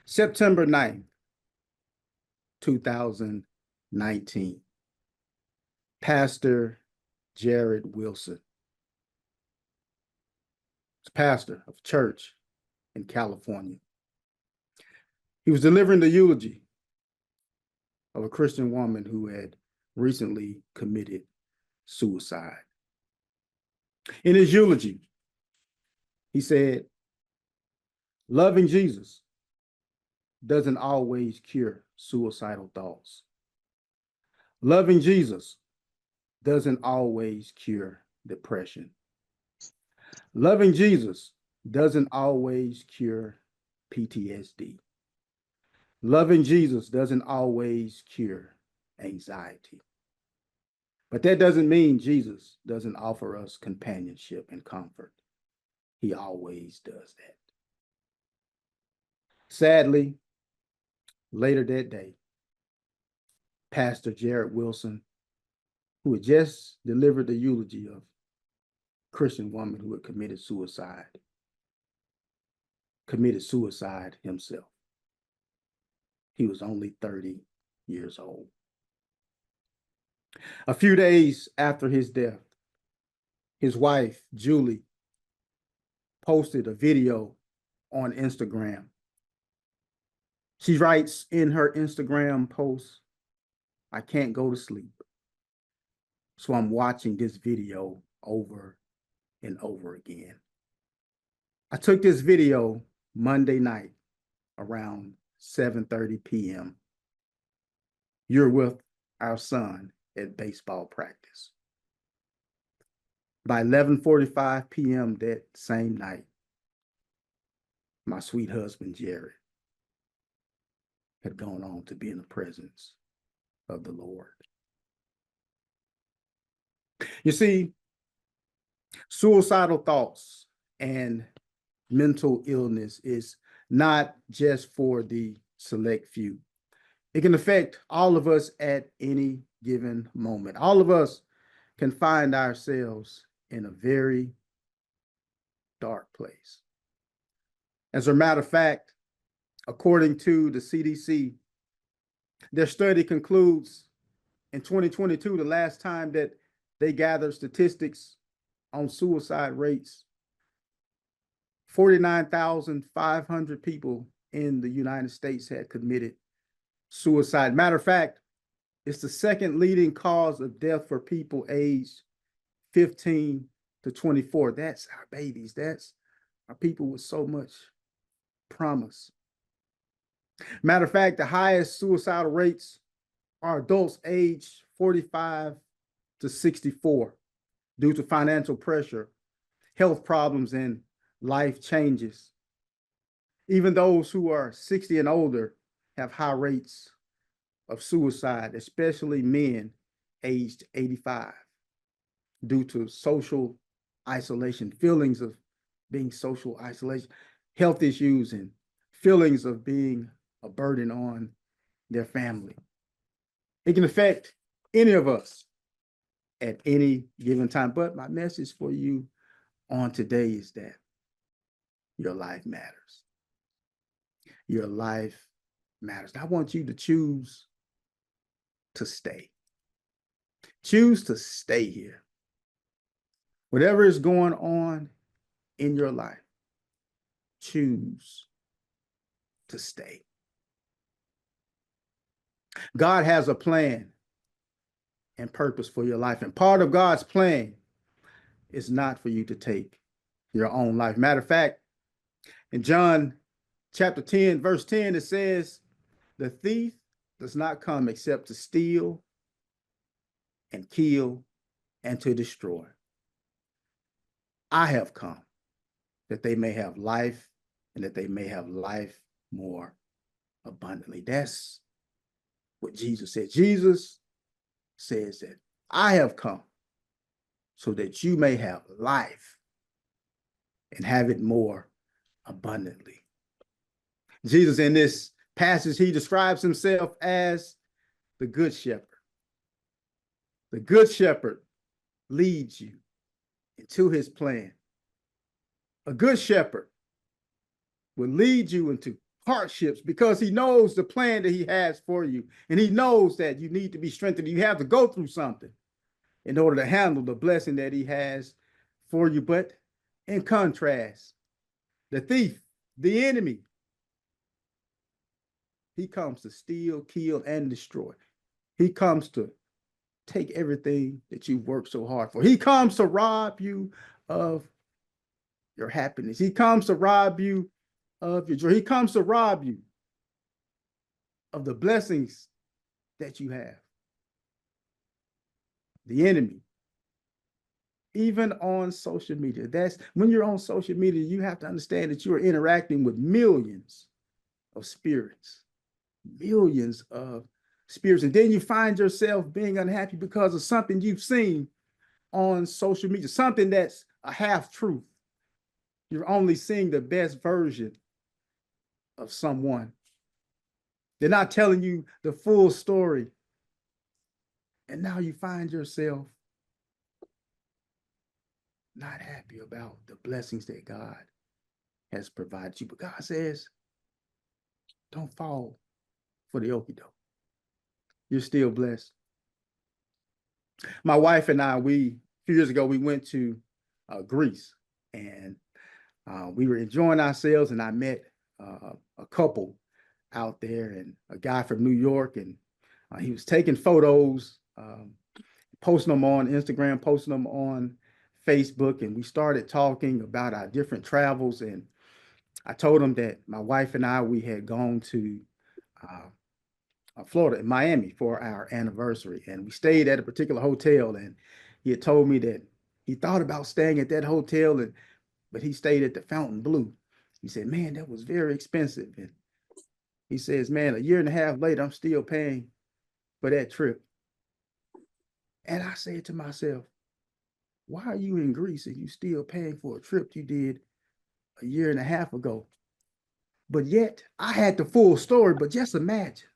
September 9th, 2019. Pastor Jared Wilson. He's pastor of a church in California. He was delivering the eulogy of a Christian woman who had recently committed suicide. In his eulogy, he said, "Loving Jesus doesn't always cure suicidal thoughts. Loving Jesus doesn't always cure depression. Loving Jesus doesn't always cure PTSD. Loving Jesus doesn't always cure anxiety. But that doesn't mean Jesus doesn't offer us companionship and comfort. He always does that." Sadly, later that day, Pastor Jared Wilson, who had just delivered the eulogy of a Christian woman who had committed suicide himself. He was only 30 years old. A few days after his death, his wife, Julie, posted a video on Instagram. She writes in her Instagram post, "I can't go to sleep, so I'm watching this video over and over again. I took this video Monday night around 7:30 p.m. You're with our son at baseball practice. By 11:45 p.m. that same night, my sweet husband, Jared, had gone on to be in the presence of the Lord." You see, suicidal thoughts and mental illness is not just for the select few. It can affect all of us at any given moment. All of us can find ourselves in a very dark place. As a matter of fact, according to the CDC, their study concludes in 2022, the last time that they gathered statistics on suicide rates, 49,500 people in the United States had committed suicide. Matter of fact, it's the second leading cause of death for people aged 15 to 24. That's our babies. That's our people with so much promise. Matter of fact, the highest suicidal rates are adults aged 45 to 64 due to financial pressure, health problems, and life changes. Even those who are 60 and older have high rates of suicide, especially men aged 85, due to social isolation, feelings of being social isolation, health issues, and feelings of being a burden on their family. It can affect any of us at any given time. But my message for you on today is that your life matters. Your life matters. I want you to choose to stay. Choose to stay here. Whatever is going on in your life, choose to stay. God has a plan and purpose for your life. And part of God's plan is not for you to take your own life. Matter of fact, in John chapter 10, verse 10, it says, "The thief does not come except to steal and kill and to destroy. I have come that they may have life and that they may have life more abundantly." That's what Jesus said. Jesus says that I have come so that you may have life and have it more abundantly. Jesus, in this passage, he describes himself as the good shepherd. The good shepherd leads you into his plan. A good shepherd will lead you into hardships because he knows the plan that he has for you. And he knows that you need to be strengthened. You have to go through something in order to handle the blessing that he has for you. But in contrast, the thief, the enemy, he comes to steal, kill, and destroy. He comes to take everything that you've worked so hard for. He comes to rob you of your happiness. He comes to rob you of your joy. He comes to rob you of the blessings that you have. The enemy, even on social media, that's when you're on social media, you have to understand that you are interacting with millions of spirits, millions of spirits. And then you find yourself being unhappy because of something you've seen on social media, something that's a half truth. You're only seeing the best version of someone. They're not telling you the full story. And now you find yourself not happy about the blessings that God has provided you. But God says, don't fall for the okie doke. You're still blessed. My wife and I, a few years ago, we went to Greece, and we were enjoying ourselves, and I met a couple out there, and a guy from New York, and he was taking photos, posting them on Instagram, posting them on Facebook, and we started talking about our different travels. And I told him that my wife and I, we had gone to Florida, in Miami, for our anniversary, and we stayed at a particular hotel. And he had told me that he thought about staying at that hotel, but he stayed at the Fontainebleau. He said, man, that was very expensive. And he says, man, a year and a half later, I'm still paying for that trip. And I said to myself, why are you in Greece and you still paying for a trip you did a year and a half ago? But yet I had the full story. But just imagine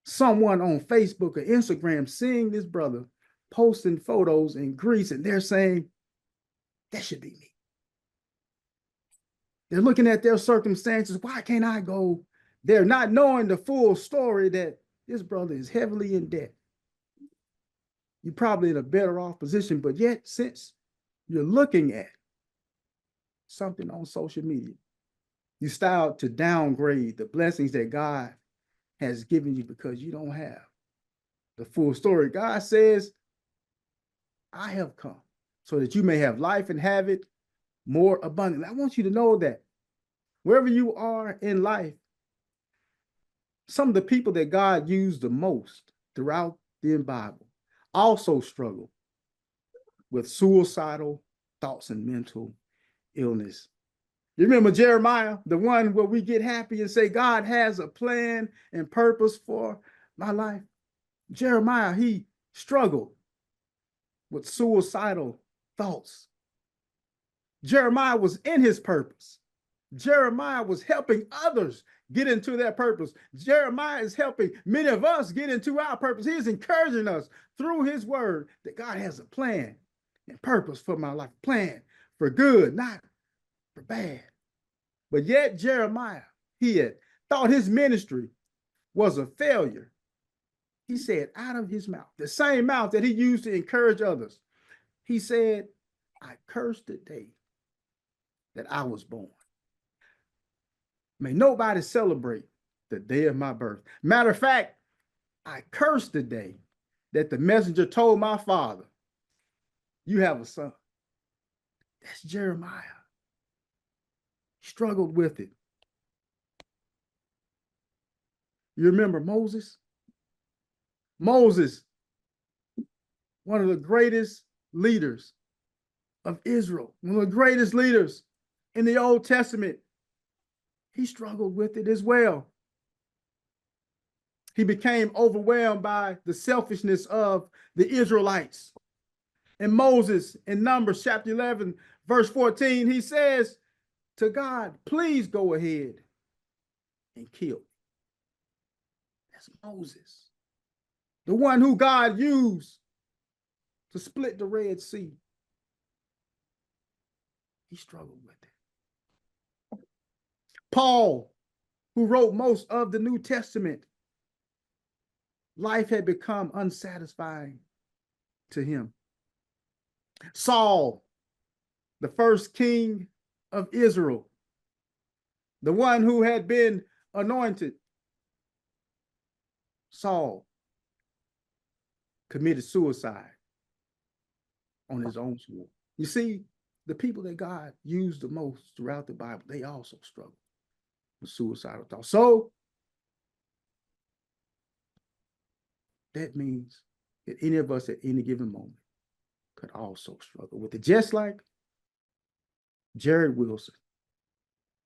someone on Facebook or Instagram seeing this brother posting photos in Greece, and they're saying, that should be me. They're looking at their circumstances. Why can't I go there? Not knowing the full story that this brother is heavily in debt. You're probably in a better off position, but yet since you're looking at something on social media, you start to downgrade the blessings that God has given you because you don't have the full story. God says, I have come so that you may have life and have it more abundantly. I want you to know that wherever you are in life, some of the people that God used the most throughout the Bible also struggle with suicidal thoughts and mental illness. You remember Jeremiah, the one where we get happy and say, God has a plan and purpose for my life? Jeremiah, he struggled with suicidal thoughts. Jeremiah was in his purpose. Jeremiah was helping others get into their purpose. Jeremiah is helping many of us get into our purpose. He is encouraging us through his word that God has a plan and purpose for my life. Plan for good, not for bad. But yet Jeremiah, he had thought his ministry was a failure. He said out of his mouth, the same mouth that he used to encourage others, he said, I curse the day that I was born. May nobody celebrate the day of my birth. Matter of fact, I curse the day that the messenger told my father, you have a son. That's Jeremiah. Struggled with it. You remember Moses? Moses, one of the greatest leaders of Israel, one of the greatest leaders in the Old Testament. He struggled with it as well. He became overwhelmed by the selfishness of the Israelites. And Moses, in Numbers chapter 11, verse 14, he says to God, please go ahead and kill me. That's Moses, the one who God used to split the Red Sea. He struggled with it. Paul, who wrote most of the New Testament, life had become unsatisfying to him. Saul, the first king of Israel, the one who had been anointed, Saul committed suicide on his own sword. You see, the people that God used the most throughout the Bible, they also struggle with suicidal thoughts. So that means that any of us at any given moment could also struggle with it, just like Jared Wilson.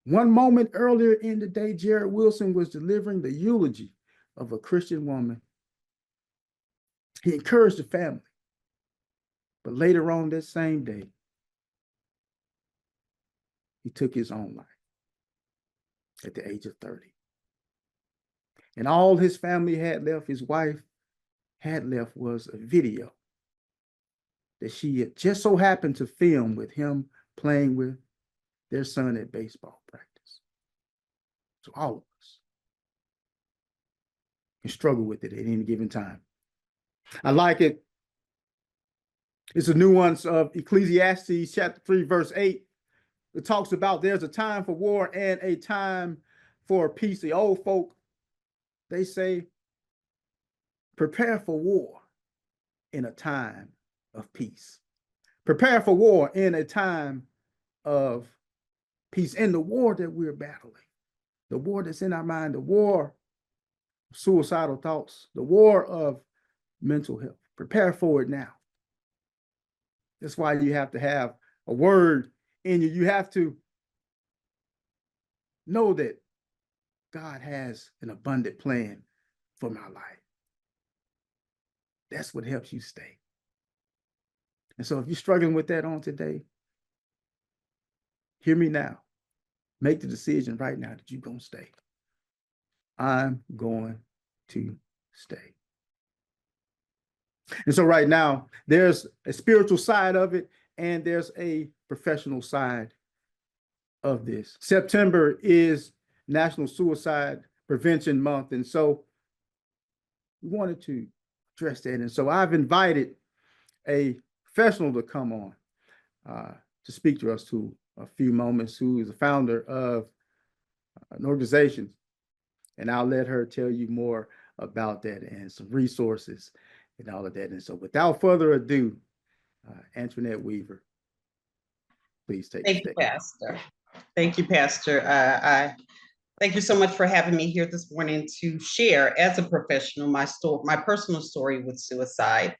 One moment earlier in the day, Jared Wilson was delivering the eulogy of a Christian woman. He encouraged the family. But later on that same day, he took his own life at the age of 30. And all his family had left, his wife had left, was a video that she had just so happened to film with him playing with their son at baseball practice. So all of us can struggle with it at any given time. I like it. It's a nuance of Ecclesiastes chapter 3, verse 8. It talks about there's a time for war and a time for peace. The old folk, they say, prepare for war in a time of peace. Prepare for war in a time of peace. And the war that we're battling, the war that's in our mind, the war of suicidal thoughts, the war of mental health. Prepare for it now. That's why you have to have a word in you. You have to know that God has an abundant plan for my life. That's what helps you stay. And so if you're struggling with that on today, hear me now. Make the decision right now that you're going to stay. I'm going to stay. And so right now, there's a spiritual side of it, and there's a professional side of this. September is National Suicide Prevention Month, and so we wanted to address that. And so I've invited a professional to come on to speak to us to a few moments, who is the founder of an organization, and I'll let her tell you more about that and some resources and all of that. And so without further ado, Antwanette Weaver, please take the stage. Thank you, Pastor. Thank you, Pastor. I thank you so much for having me here this morning to share, as a professional, my personal story with suicide.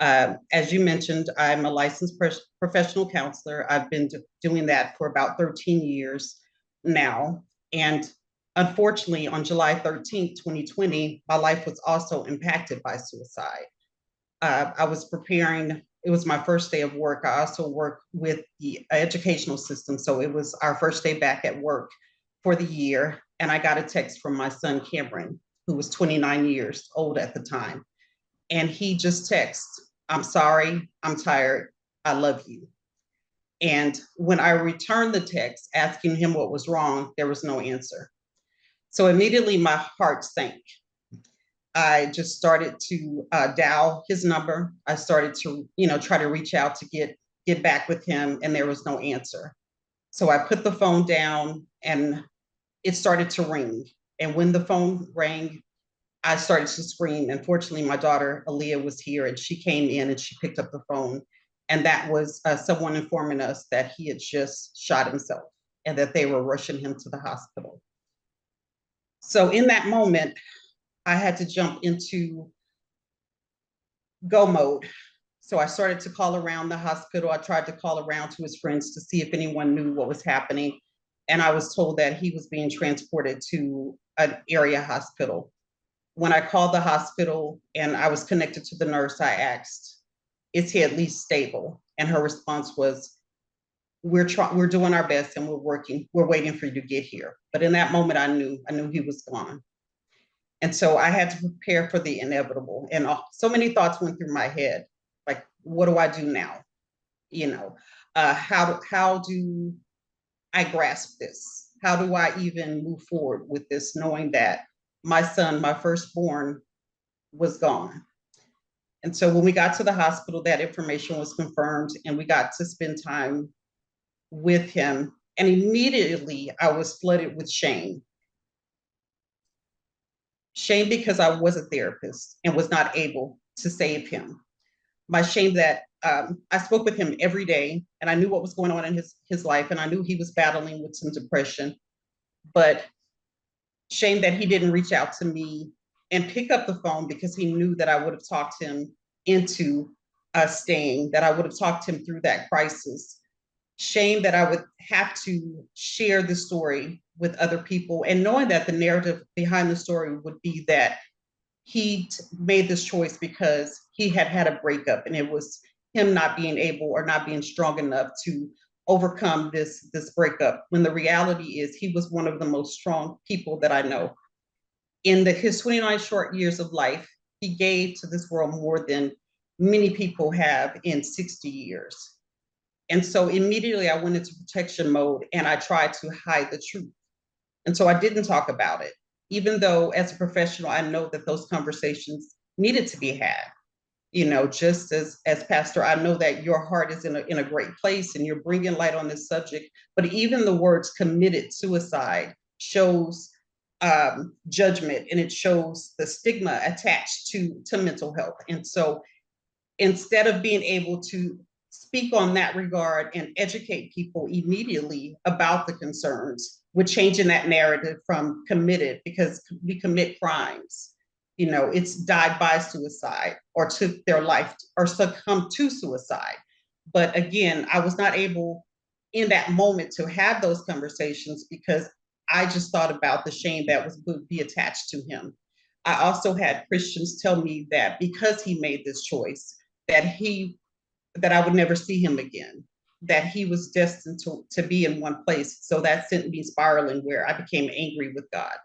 As you mentioned, I'm a licensed professional counselor. I've been doing that for about 13 years now. And unfortunately, on July 13th, 2020, my life was also impacted by suicide. I was preparing, it was my first day of work. I also work with the educational system. So it was our first day back at work for the year. And I got a text from my son, Kameron, who was 29 years old at the time. And he just texted, "I'm sorry, I'm tired, I love you." And when I returned the text asking him what was wrong, there was no answer. So immediately my heart sank. I just started to dial his number. I started to, try to reach out to get back with him, and there was no answer. So I put the phone down and it started to ring. And when the phone rang, I started to scream. And fortunately, my daughter, Aaliyah, was here, and she came in and she picked up the phone. And that was someone informing us that he had just shot himself and that they were rushing him to the hospital. So in that moment, I had to jump into go mode. So I started to call around the hospital. I tried to call around to his friends to see if anyone knew what was happening. And I was told that he was being transported to an area hospital. When I called the hospital and I was connected to the nurse, I asked, "Is he at least stable?" And her response was, we're doing our best and we're waiting for you to get here." But in that moment, I knew he was gone. And so I had to prepare for the inevitable. And so many thoughts went through my head. Like, what do I do now? How do I grasp this? how do I even move forward with this, knowing that my son, my firstborn, was gone? And so when we got to the hospital, that information was confirmed, and we got to spend time with him. And immediately I was flooded with shame. Shame because I was a therapist and was not able to save him. My shame that I spoke with him every day, and I knew what was going on in his life, and I knew he was battling with some depression. But shame that he didn't reach out to me and pick up the phone, because he knew that I would have talked him into staying, that I would have talked him through that crisis. Shame that I would have to share the story with other people, and knowing that the narrative behind the story would be that he made this choice because he had had a breakup, and it was him not being able or not being strong enough to overcome this breakup, when the reality is he was one of the most strong people that I know. In his 29 short years of life, he gave to this world more than many people have in 60 years. And so immediately I went into protection mode, and I tried to hide the truth. And so I didn't talk about it, even though as a professional, I know that those conversations needed to be had. You know, just as pastor, I know that your heart is in a great place, and you're bringing light on this subject. But even the words committed suicide shows judgment, and it shows the stigma attached to mental health. And so instead of being able to speak on that regard and educate people immediately about the concerns, with changing that narrative from committed, because we commit crimes, you know, it's died by suicide or took their life or succumbed to suicide. But again, I was not able in that moment to have those conversations, because I just thought about the shame that would be attached to him. I also had Christians tell me that because he made this choice, that I would never see him again, that he was destined to be in one place. So that sent me spiraling, where I became angry with God.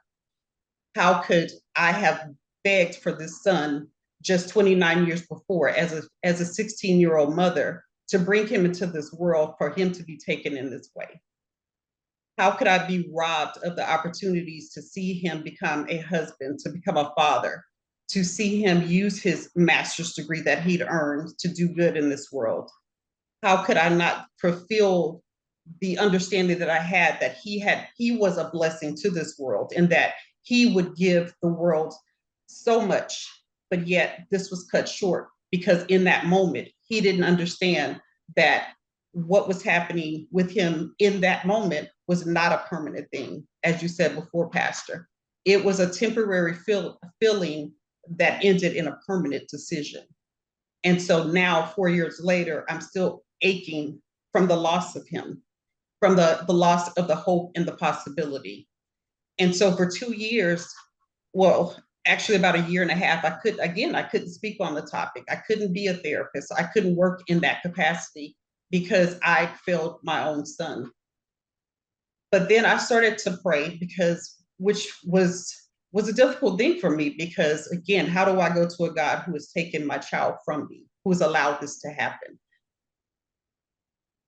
How could I have begged for this son just 29 years before, as a 16-year-old mother, to bring him into this world, for him to be taken in this way? How could I be robbed of the opportunities to see him become a husband, to become a father, to see him use his master's degree that he'd earned to do good in this world? How could I not fulfill the understanding that I had, that he was a blessing to this world, and that he would give the world so much, but yet this was cut short, because in that moment, he didn't understand that what was happening with him in that moment was not a permanent thing. As you said before, Pastor, it was a temporary feeling that ended in a permanent decision. And so now, 4 years later, I'm still aching from the loss of him, from the loss of the hope and the possibility. And so for 2 years, well, actually about a year and a half, I couldn't speak on the topic. I couldn't be a therapist. I couldn't work in that capacity, because I failed my own son. But then I started to pray, which was a difficult thing for me, because again, how do I go to a God who has taken my child from me, who has allowed this to happen?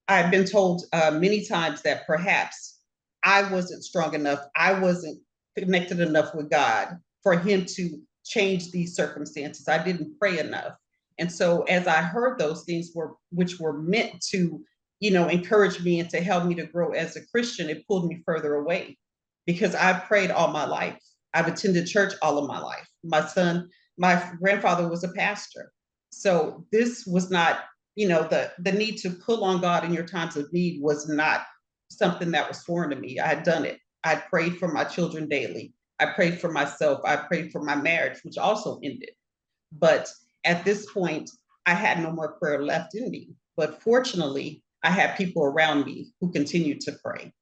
I've been told many times that perhaps I wasn't strong enough, I wasn't connected enough with God for him to change these circumstances. I didn't pray enough. And so as I heard those things, which were meant to, you know, encourage me and to help me to grow as a Christian, it pulled me further away, because I've prayed all my life. I've attended church all of my life. My grandfather was a pastor. So this was not, you know, the need to pull on God in your times of need was not something that was foreign to me. I had done it. I prayed for my children daily. I prayed for myself. I prayed for my marriage, which also ended. But at this point, I had no more prayer left in me. But fortunately, I had people around me who continued to pray.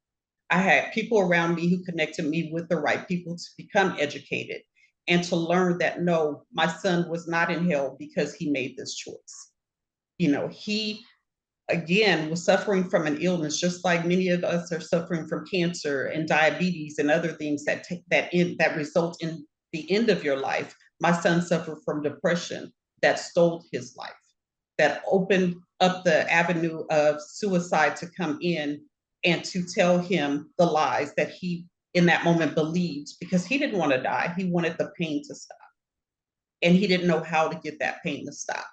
I had people around me who connected me with the right people to become educated and to learn that no, my son was not in hell because he made this choice. You know, he again was suffering from an illness, just like many of us are suffering from cancer and diabetes and other things that result in the end of your life. My son suffered from depression that stole his life, that opened up the avenue of suicide to come in and to tell him the lies that he in that moment believed, because he didn't want to die. He wanted the pain to stop. And he didn't know how to get that pain to stop.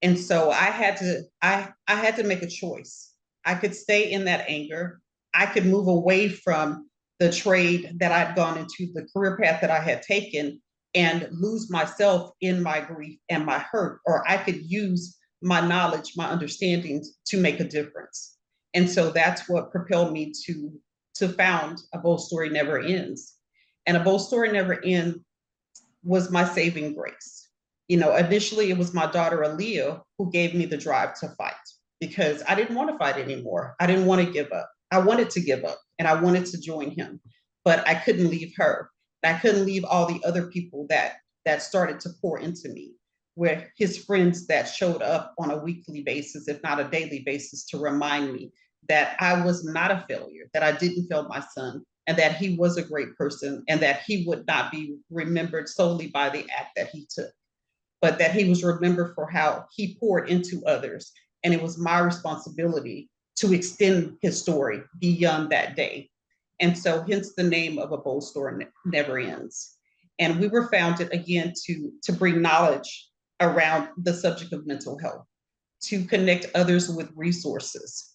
And so I had to make a choice. I could stay in that anger. I could move away from the trade that I'd gone into, the career path that I had taken, and lose myself in my grief and my hurt, or I could use my knowledge, my understanding to make a difference. And so that's what propelled me to found A Bold Story Never Ends. And A Bold Story Never Ends was my saving grace. You know, initially it was my daughter Aaliyah who gave me the drive to fight, because I didn't want to fight anymore. I didn't want to give up. I wanted to give up and I wanted to join him, but I couldn't leave her. I couldn't leave all the other people that started to pour into me, where his friends that showed up on a weekly basis, if not a daily basis, to remind me that I was not a failure, that I didn't fail my son, and that he was a great person, and that he would not be remembered solely by the act that he took, but that he was remembered for how he poured into others. And it was my responsibility to extend his story beyond that day. And so hence the name of A Bold Story Never Ends. And we were founded again to bring knowledge around the subject of mental health, to connect others with resources.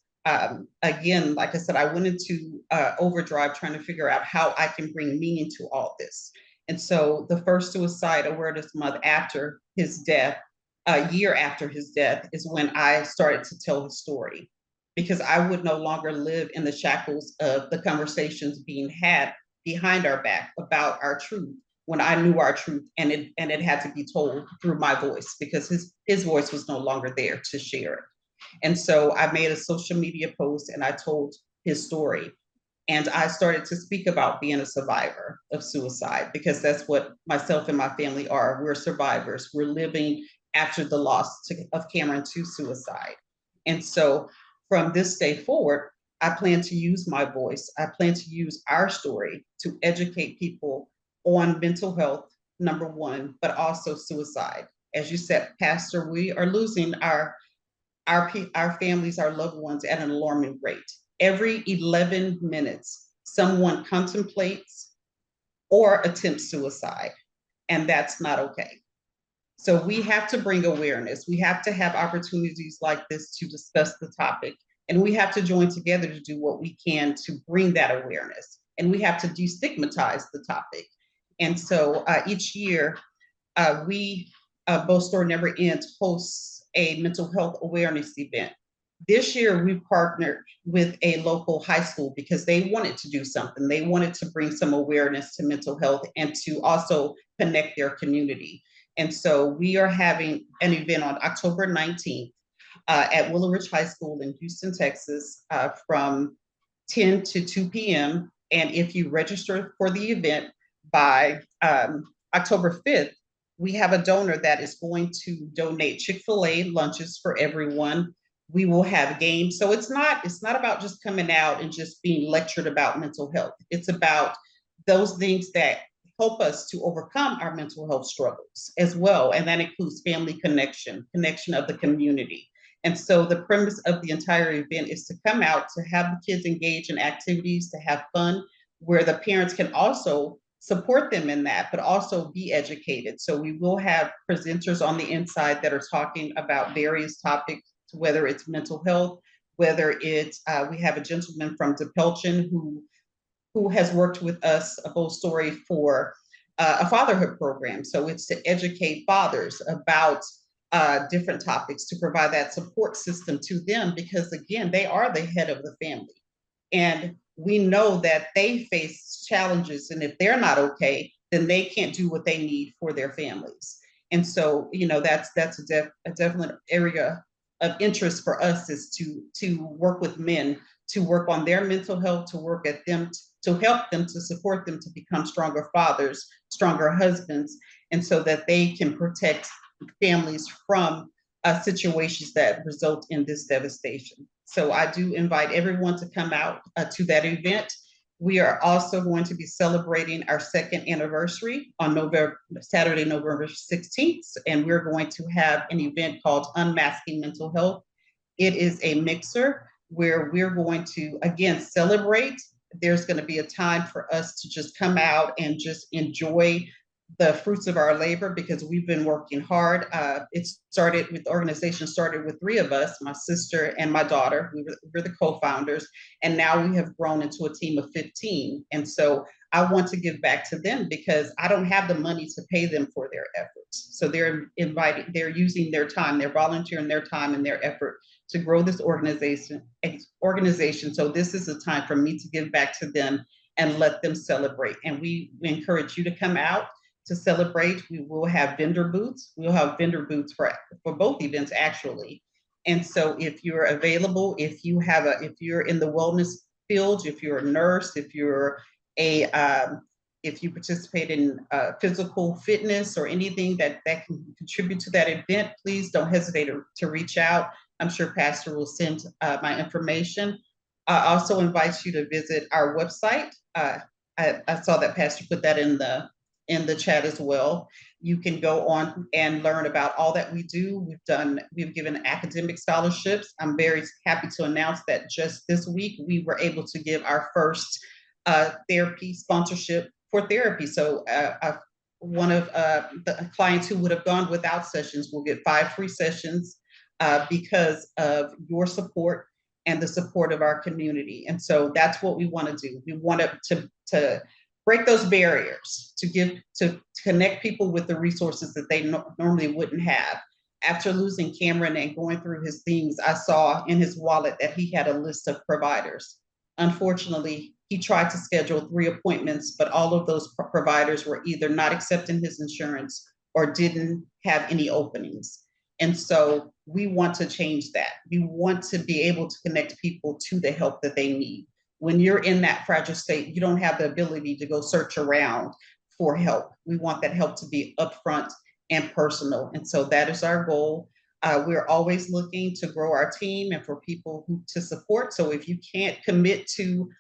Again, like I said, I went into overdrive trying to figure out how I can bring meaning to all this. And so the first Suicide Awareness Month after his death, a year after his death, is when I started to tell his story, because I would no longer live in the shackles of the conversations being had behind our back about our truth, when I knew our truth, and it had to be told through my voice, because his voice was no longer there to share it. And so I made a social media post and I told his story. And I started to speak about being a survivor of suicide, because that's what myself and my family are. We're survivors. We're living after the loss of Kameron to suicide. And so from this day forward, I plan to use my voice. I plan to use our story to educate people on mental health, number one, but also suicide. As you said, Pastor, we are losing our families, our loved ones at an alarming rate. Every 11 minutes, someone contemplates or attempts suicide, and that's not okay. So we have to bring awareness. We have to have opportunities like this to discuss the topic, and we have to join together to do what we can to bring that awareness, and we have to destigmatize the topic. And so each year, Bold Story Never Ends hosts a mental health awareness event. This year, we partnered with a local high school because they wanted to do something. They wanted to bring some awareness to mental health and to also connect their community. And so we are having an event on October 19th at Willow Ridge High School in Houston, Texas, from 10 to 2 p.m. And if you register for the event by October 5th, we have a donor that is going to donate Chick-fil-A lunches for everyone. We will have games. So it's not about just coming out and just being lectured about mental health. It's about those things that help us to overcome our mental health struggles as well. And that includes family connection of the community. And so the premise of the entire event is to come out, to have the kids engage in activities, to have fun, where the parents can also support them in that, but also be educated. So we will have presenters on the inside that are talking about various topics, whether it's mental health, whether it's, we have a gentleman from DePelchin who has worked with us, A Bold Story, for a fatherhood program. So it's to educate fathers about different topics, to provide that support system to them, because again, they are the head of the family. And we know that they face challenges, and if they're not okay, then they can't do what they need for their families. And so, you know, that's a definite area of interest for us, is to work with men, to work on their mental health, to work at them, to help them, to support them to become stronger fathers, stronger husbands, and so that they can protect families from situations that result in this devastation. So I do invite everyone to come out to that event. We are also going to be celebrating our second anniversary on Saturday, November 16th, and we're going to have an event called Unmasking Mental Health. It is a mixer where we're going to, again, celebrate. There's going to be a time for us to just come out and just enjoy the fruits of our labor, because we've been working hard. The organization started with 3 of us, my sister and my daughter. We're the co-founders, and now we have grown into a team of 15. And so I want to give back to them, because I don't have the money to pay them for their efforts. So they're using their time, they're volunteering their time and their effort to grow this organization. So this is a time for me to give back to them and let them celebrate. And we encourage you to come out to celebrate. We will have vendor booths. We'll have vendor booths for both events, actually. And so if you're available, if you're in the wellness field, if you're a nurse, if you participate in physical fitness or anything that can contribute to that event, please don't hesitate to reach out. I'm sure Pastor will send my information. I also invite you to visit our website. I saw that Pastor put that in the chat as well. You can go on and learn about all that we do. We've given academic scholarships. I'm very happy to announce that just this week, we were able to give our first therapy sponsorship for therapy. So one of the clients who would have gone without sessions will get 5 free sessions because of your support and the support of our community. And so that's what we want to do. We want to break those barriers, to connect people with the resources that they normally wouldn't have. After losing Kameron and going through his things, I saw in his wallet that he had a list of providers. Unfortunately, he tried to schedule 3 appointments, but all of those providers were either not accepting his insurance or didn't have any openings. And so we want to change that. We want to be able to connect people to the help that they need. When you're in that fragile state, you don't have the ability to go search around for help. We want that help to be upfront and personal. And so that is our goal. We're always looking to grow our team and for people to support. So if you can't commit to,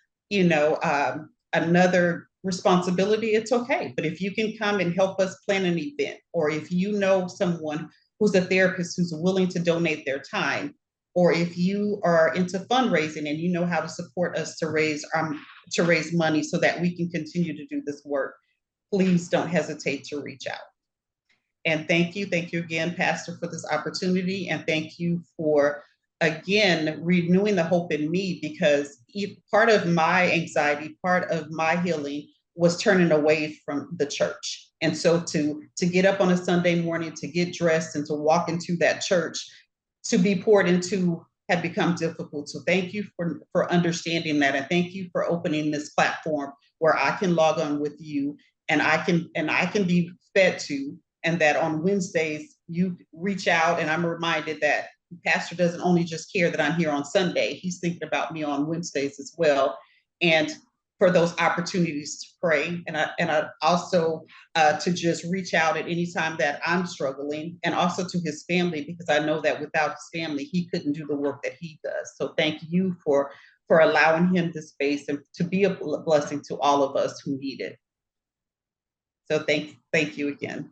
another responsibility, it's okay. But if you can come and help us plan an event, or if you know someone who's a therapist who's willing to donate their time, or if you are into fundraising and you know how to support us to raise money so that we can continue to do this work, please don't hesitate to reach out. And thank you again, Pastor, for this opportunity. And thank you for, again, renewing the hope in me, because part of my anxiety, part of my healing was turning away from the church. And so to get up on a Sunday morning, to get dressed and to walk into that church, to be poured into, had become difficult. So thank you for understanding that. And thank you for opening this platform where I can log on with you and I can be fed to, and that on Wednesdays you reach out and I'm reminded that Pastor doesn't only just care that I'm here on Sunday, he's thinking about me on Wednesdays as well. And for those opportunities to pray, and I also to just reach out at any time that I'm struggling, and also to his family, because I know that without his family, he couldn't do the work that he does. So thank you for allowing him the space and to be a blessing to all of us who need it. So thank you again.